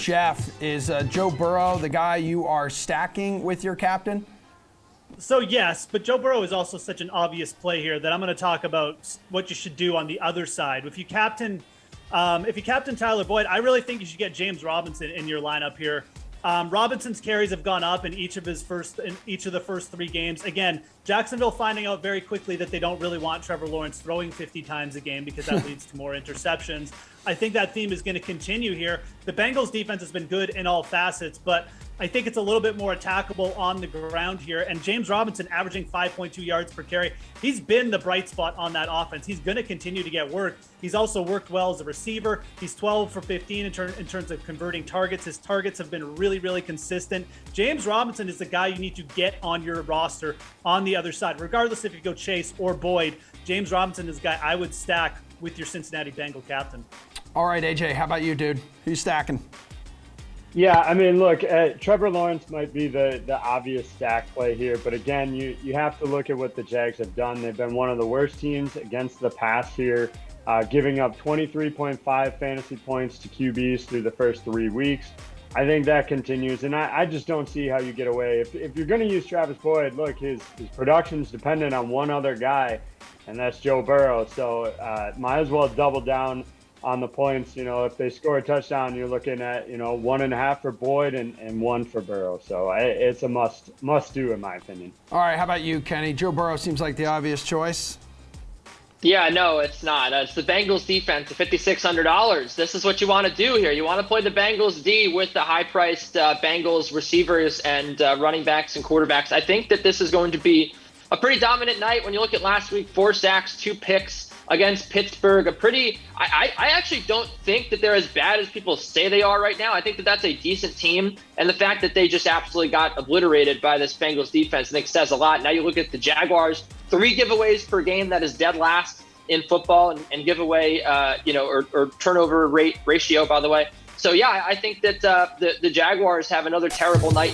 Geoff, is Joe Burrow the guy you are stacking with your captain? So yes, but Joe Burrow is also such an obvious play here that I'm going to talk about what you should do on the other side. If you captain Tyler Boyd, I really think you should get James Robinson in your lineup here. Robinson's carries have gone up in each of the first 3 games. Again, Jacksonville finding out very quickly that they don't really want Trevor Lawrence throwing 50 times a game because that leads to more interceptions. I think that theme is going to continue here. The Bengals defense has been good in all facets, but I think it's a little bit more attackable on the ground here. And James Robinson averaging 5.2 yards per carry. He's been the bright spot on that offense. He's going to continue to get work. He's also worked well as a receiver. He's 12 for 15 in terms of converting targets. His targets have been really, really consistent. James Robinson is the guy you need to get on your roster on the other side. Regardless if you go Chase or Boyd, James Robinson is the guy I would stack with your Cincinnati Bengal captain. All right, AJ, how about you, dude? Who you stacking? Yeah, I mean, look, Trevor Lawrence might be the obvious stack play here, but again, you have to look at what the Jags have done. They've been one of the worst teams against the pass here, giving up 23.5 fantasy points to QBs through the first 3 weeks. I think that continues, and I just don't see how you get away. If you're going to use Travis Boyd, look, his production's dependent on one other guy, and that's Joe Burrow, so might as well double down on the points. If they score a touchdown, you're looking at 1.5 for Boyd and 1 for Burrow. So it's a must do in my opinion. All right, how about you, Kenny? Joe Burrow seems like the obvious choice. Yeah, no, it's not. It's the Bengals defense at $5,600. This is what you want to do here. You want to play the Bengals D with the high-priced Bengals receivers and running backs and quarterbacks. I think that this is going to be a pretty dominant night. When you look at last week, 4 sacks, 2 picks against Pittsburgh. I actually don't think that they're as bad as people say they are right now. I think that that's a decent team. And the fact that they just absolutely got obliterated by this Bengals defense, I think says a lot. Now you look at the Jaguars, 3 giveaways per game. That is dead last in football and giveaway, or turnover rate ratio, by the way. So yeah, I think that the Jaguars have another terrible night.